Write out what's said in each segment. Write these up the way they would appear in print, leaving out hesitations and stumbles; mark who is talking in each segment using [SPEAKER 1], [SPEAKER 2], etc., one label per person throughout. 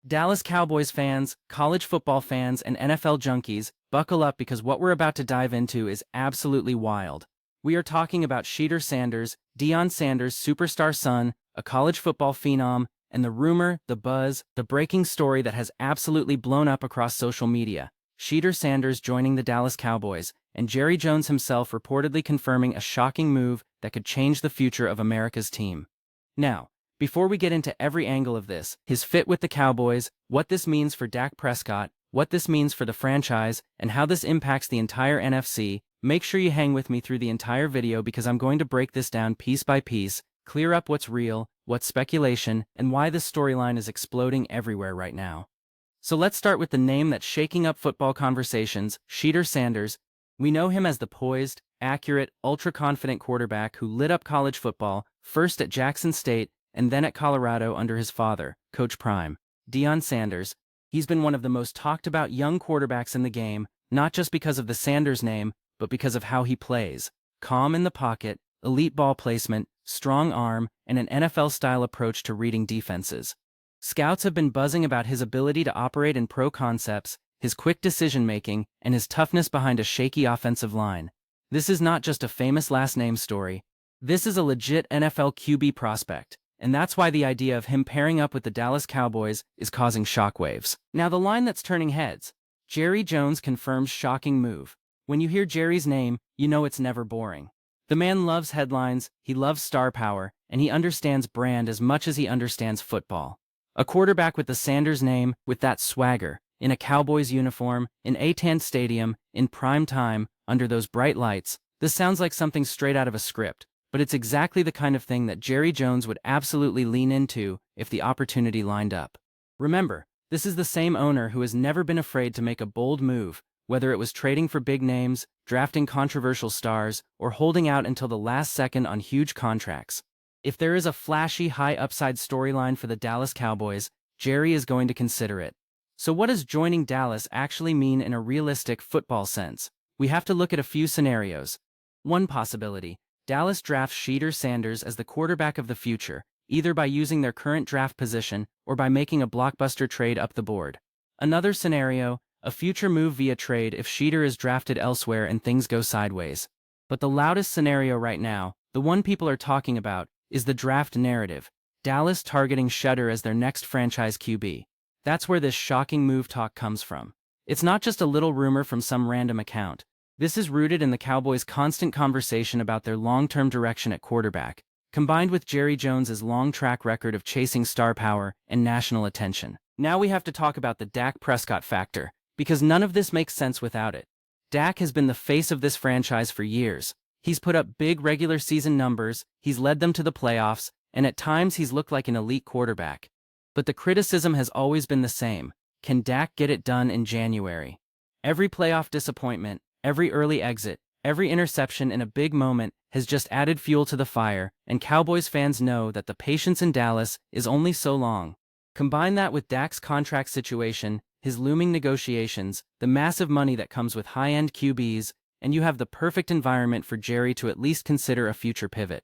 [SPEAKER 1] Dallas Cowboys fans, college football fans, and NFL junkies, buckle up because what we're about to dive into is absolutely wild. We are talking about Shedeur Sanders, Deion Sanders' superstar son, a college football phenom, and the rumor, the buzz, the breaking story that has absolutely blown up across social media. Shedeur Sanders joining the Dallas Cowboys, and Jerry Jones himself reportedly confirming a shocking move that could change the future of America's team. Now, before we get into every angle of this, his fit with the Cowboys, what this means for Dak Prescott, what this means for the franchise, and how this impacts the entire NFC, make sure you hang with me through the entire video because I'm going to break this down piece by piece, clear up what's real, what's speculation, and why this storyline is exploding everywhere right now. So let's start with the name that's shaking up football conversations, Shedeur Sanders. We know him as the poised, accurate, ultra-confident quarterback who lit up college football, first at Jackson State, and then at Colorado under his father, Coach Prime, Deion Sanders. He's been one of the most talked about young quarterbacks in the game, not just because of the Sanders name, but because of how he plays. Calm in the pocket, elite ball placement, strong arm, and an NFL-style approach to reading defenses. Scouts have been buzzing about his ability to operate in pro concepts, his quick decision-making, and his toughness behind a shaky offensive line. This is not just a famous last name story. This is a legit NFL QB prospect. And that's why the idea of him pairing up with the Dallas Cowboys is causing shockwaves. Now the line that's turning heads. Jerry Jones confirms shocking move. When you hear Jerry's name, you know it's never boring. The man loves headlines, he loves star power, and he understands brand as much as he understands football. A quarterback with the Sanders name, with that swagger, in a Cowboys uniform, in A-Tan Stadium, in prime time, under those bright lights, this sounds like something straight out of a script. But it's exactly the kind of thing that Jerry Jones would absolutely lean into if the opportunity lined up. Remember, this is the same owner who has never been afraid to make a bold move, whether it was trading for big names, drafting controversial stars, or holding out until the last second on huge contracts. If there is a flashy, high-upside storyline for the Dallas Cowboys, Jerry is going to consider it. So what does joining Dallas actually mean in a realistic football sense? We have to look at a few scenarios. One possibility. Dallas drafts Shedeur Sanders as the quarterback of the future, either by using their current draft position or by making a blockbuster trade up the board. Another scenario, a future move via trade if Shedeur is drafted elsewhere and things go sideways. But the loudest scenario right now, the one people are talking about, is the draft narrative. Dallas targeting Shedeur as their next franchise QB. That's where this shocking move talk comes from. It's not just a little rumor from some random account. This is rooted in the Cowboys' constant conversation about their long-term direction at quarterback, combined with Jerry Jones' long track record of chasing star power and national attention. Now we have to talk about the Dak Prescott factor, because none of this makes sense without it. Dak has been the face of this franchise for years. He's put up big regular season numbers, he's led them to the playoffs, and at times he's looked like an elite quarterback. But the criticism has always been the same. Can Dak get it done in January? Every playoff disappointment, every early exit, every interception in a big moment has just added fuel to the fire, and Cowboys fans know that the patience in Dallas is only so long. Combine that with Dak's contract situation, his looming negotiations, the massive money that comes with high-end QBs, and you have the perfect environment for Jerry to at least consider a future pivot.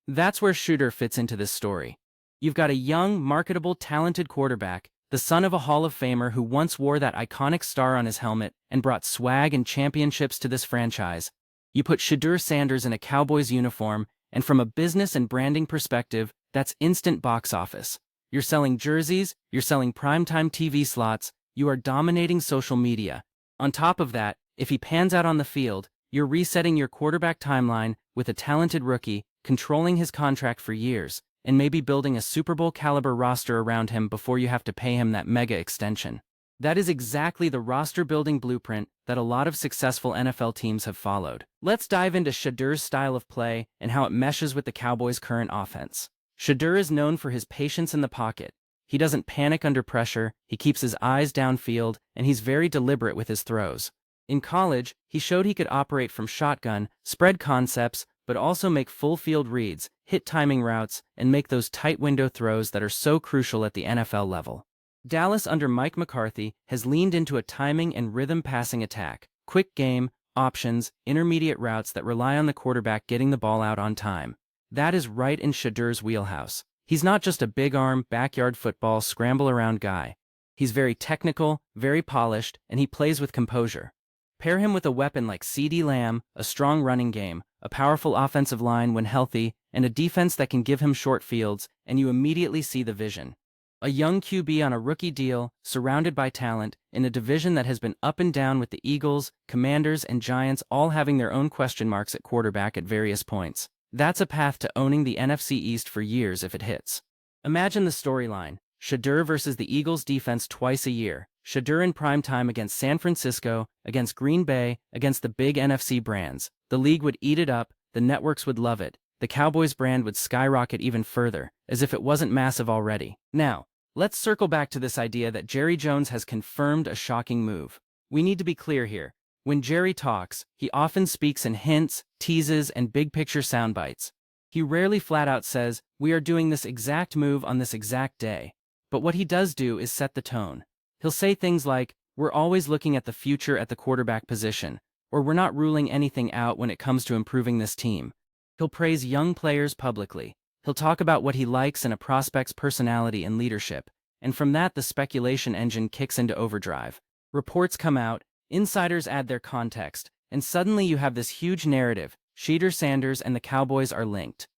[SPEAKER 1] That's where Shedeur fits into this story. You've got a young, marketable, talented quarterback, the son of a Hall of Famer who once wore that iconic star on his helmet and brought swag and championships to this franchise. You put Shedeur Sanders in a Cowboys uniform, and from a business and branding perspective, that's instant box office. You're selling jerseys, you're selling primetime TV slots, you are dominating social media. On top of that, if he pans out on the field, you're resetting your quarterback timeline with a talented rookie, controlling his contract for years, and maybe building a Super Bowl caliber roster around him before you have to pay him that mega extension. That is exactly the roster building blueprint that a lot of successful NFL teams have followed. Let's dive into Shedeur's style of play and how it meshes with the Cowboys' current offense. Shedeur is known for his patience in the pocket. He doesn't panic under pressure, he keeps his eyes downfield, and he's very deliberate with his throws. In college, he showed he could operate from shotgun, spread concepts, but also make full field reads, hit timing routes, and make those tight window throws that are so crucial at the NFL level. Dallas under Mike McCarthy has leaned into a timing and rhythm passing attack, quick game, options, intermediate routes that rely on the quarterback getting the ball out on time. That is right in Shedeur's wheelhouse. He's not just a big arm, backyard football, scramble around guy. He's very technical, very polished, and he plays with composure. Pair him with a weapon like CeeDee Lamb, a strong running game, a powerful offensive line when healthy, and a defense that can give him short fields, and you immediately see the vision. A young QB on a rookie deal, surrounded by talent, in a division that has been up and down with the Eagles, Commanders, and Giants all having their own question marks at quarterback at various points. That's a path to owning the NFC East for years if it hits. Imagine the storyline: Shedeur versus the Eagles defense twice a year, Shedeur in prime time against San Francisco, against Green Bay, against the big NFC brands. The league would eat it up, the networks would love it, the Cowboys brand would skyrocket even further, as if it wasn't massive already. Now, let's circle back to this idea that Jerry Jones has confirmed a shocking move. We need to be clear here. When Jerry talks, he often speaks in hints, teases, and big-picture sound bites. He rarely flat out says, "We are doing this exact move on this exact day." But what he does do is set the tone. He'll say things like, "We're always looking at the future at the quarterback position," or "We're not ruling anything out when it comes to improving this team." He'll praise young players publicly. He'll talk about what he likes in a prospect's personality and leadership, and from that the speculation engine kicks into overdrive. Reports come out, insiders add their context, and suddenly you have this huge narrative: Shedeur Sanders and the Cowboys are linked.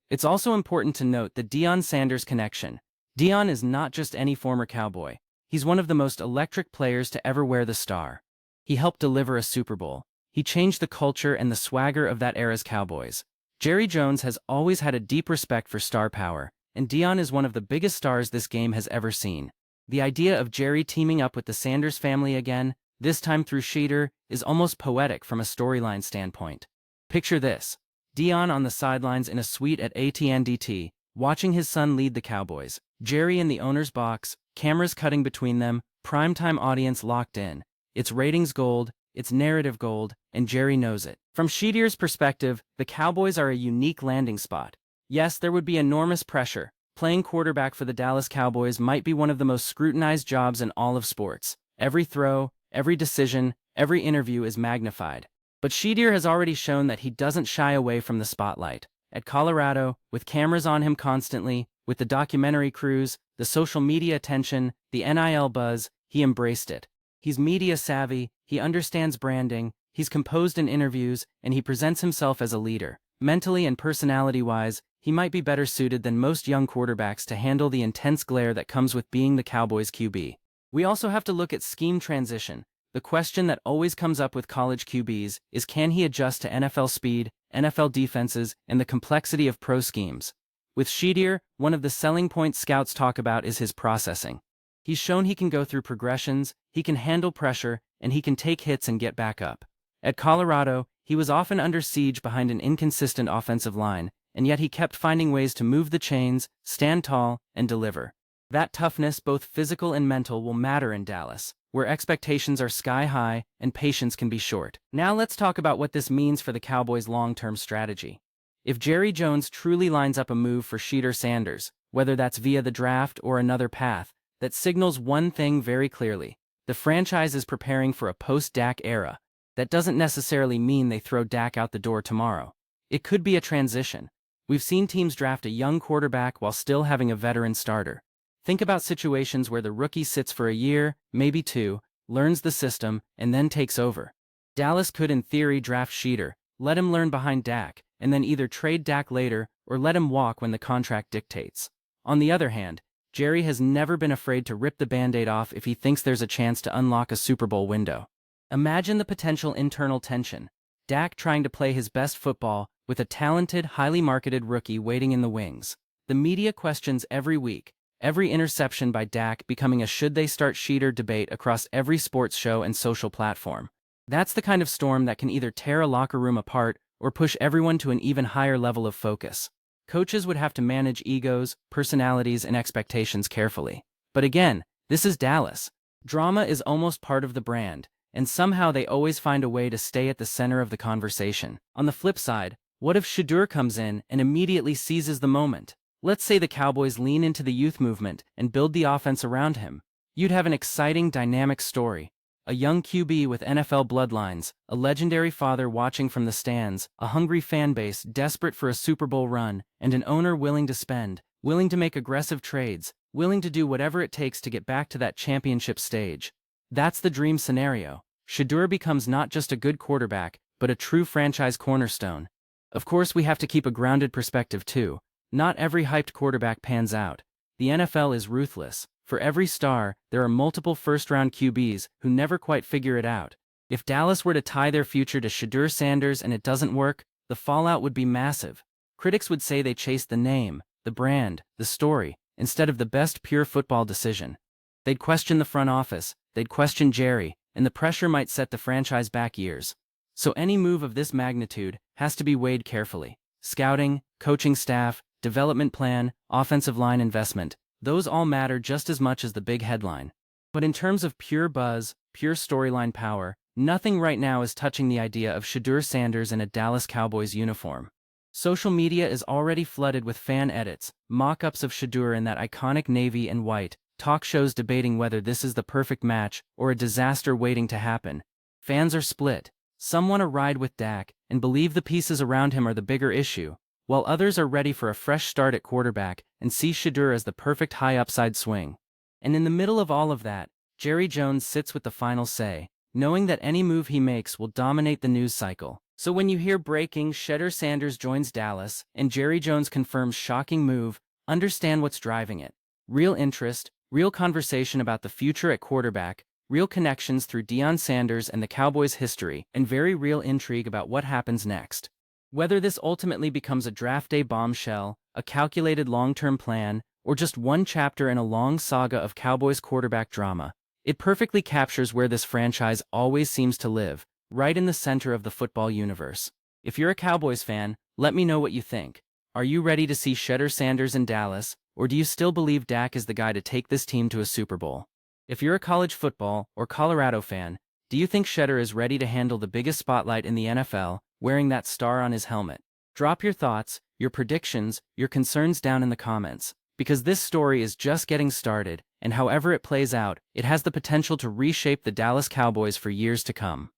[SPEAKER 1] It's also important to note the Deion Sanders connection. Deion is not just any former Cowboy. He's one of the most electric players to ever wear the star. He helped deliver a Super Bowl. He changed the culture and the swagger of that era's Cowboys. Jerry Jones has always had a deep respect for star power, and Deion is one of the biggest stars this game has ever seen. The idea of Jerry teaming up with the Sanders family again, this time through Shedeur, is almost poetic from a storyline standpoint. Picture this: Deion on the sidelines in a suite at AT&T, watching his son lead the Cowboys. Jerry in the owner's box, cameras cutting between them, primetime audience locked in. It's ratings gold, it's narrative gold, and Jerry knows it. From Shedeur's perspective, the Cowboys are a unique landing spot. Yes, there would be enormous pressure. Playing quarterback for the Dallas Cowboys might be one of the most scrutinized jobs in all of sports. Every throw, every decision, every interview is magnified. But Shedeur has already shown that he doesn't shy away from the spotlight. At Colorado, with cameras on him constantly, with the documentary crews, the social media attention, the NIL buzz, he embraced it. He's media savvy, he understands branding, he's composed in interviews, and he presents himself as a leader. Mentally and personality-wise, he might be better suited than most young quarterbacks to handle the intense glare that comes with being the Cowboys' QB. We also have to look at scheme transition. The question that always comes up with college QBs is, can he adjust to NFL speed, NFL defenses, and the complexity of pro schemes? With Shedeur, one of the selling points scouts talk about is his processing. He's shown he can go through progressions, he can handle pressure, and he can take hits and get back up. At Colorado, he was often under siege behind an inconsistent offensive line, and yet he kept finding ways to move the chains, stand tall, and deliver. That toughness, both physical and mental, will matter in Dallas, where expectations are sky high and patience can be short. Now let's talk about what this means for the Cowboys' long-term strategy. If Jerry Jones truly lines up a move for Shedeur Sanders, whether that's via the draft or another path, that signals one thing very clearly: the franchise is preparing for a post-Dak era. That doesn't necessarily mean they throw Dak out the door tomorrow. It could be a transition. We've seen teams draft a young quarterback while still having a veteran starter. Think about situations where the rookie sits for a year, maybe two, learns the system, and then takes over. Dallas could in theory draft Shedeur, let him learn behind Dak, and then either trade Dak later or let him walk when the contract dictates. On the other hand, Jerry has never been afraid to rip the Band-Aid off if he thinks there's a chance to unlock a Super Bowl window. Imagine the potential internal tension: Dak trying to play his best football with a talented, highly marketed rookie waiting in the wings. The media questions every week, every interception by Dak becoming a should-they-start Shedeur debate across every sports show and social platform. That's the kind of storm that can either tear a locker room apart or push everyone to an even higher level of focus. Coaches would have to manage egos, personalities, and expectations carefully. But again, this is Dallas. Drama is almost part of the brand, and somehow they always find a way to stay at the center of the conversation. On the flip side, what if Shedeur comes in and immediately seizes the moment? Let's say the Cowboys lean into the youth movement and build the offense around him. You'd have an exciting, dynamic story. A young QB with NFL bloodlines, a legendary father watching from the stands, a hungry fan base desperate for a Super Bowl run, and an owner willing to spend, willing to make aggressive trades, willing to do whatever it takes to get back to that championship stage. That's the dream scenario. Shedeur becomes not just a good quarterback, but a true franchise cornerstone. Of course, we have to keep a grounded perspective too. Not every hyped quarterback pans out. The NFL is ruthless. For every star, there are multiple first-round QBs who never quite figure it out. If Dallas were to tie their future to Shedeur Sanders and it doesn't work, the fallout would be massive. Critics would say they chased the name, the brand, the story, instead of the best pure football decision. They'd question the front office, they'd question Jerry, and the pressure might set the franchise back years. So any move of this magnitude has to be weighed carefully. Scouting, coaching staff, development plan, offensive line investment, those all matter just as much as the big headline. But in terms of pure buzz, pure storyline power, nothing right now is touching the idea of Shedeur Sanders in a Dallas Cowboys uniform. Social media is already flooded with fan edits, mock-ups of Shedeur in that iconic navy and white, talk shows debating whether this is the perfect match or a disaster waiting to happen. Fans are split. Some want to ride with Dak and believe the pieces around him are the bigger issue, while others are ready for a fresh start at quarterback and see Shedeur as the perfect high-upside swing. And in the middle of all of that, Jerry Jones sits with the final say, knowing that any move he makes will dominate the news cycle. So when you hear breaking Shedeur Sanders joins Dallas and Jerry Jones confirms shocking move, understand what's driving it. Real interest, real conversation about the future at quarterback, real connections through Deion Sanders and the Cowboys' history, and very real intrigue about what happens next. Whether this ultimately becomes a draft day bombshell, a calculated long-term plan, or just one chapter in a long saga of Cowboys quarterback drama, it perfectly captures where this franchise always seems to live, right in the center of the football universe. If you're a Cowboys fan, let me know what you think. Are you ready to see Shedeur Sanders in Dallas, or do you still believe Dak is the guy to take this team to a Super Bowl? If you're a college football or Colorado fan, do you think Shedeur is ready to handle the biggest spotlight in the NFL, wearing that star on his helmet? Drop your thoughts, your predictions, your concerns down in the comments, because this story is just getting started, and however it plays out, it has the potential to reshape the Dallas Cowboys for years to come.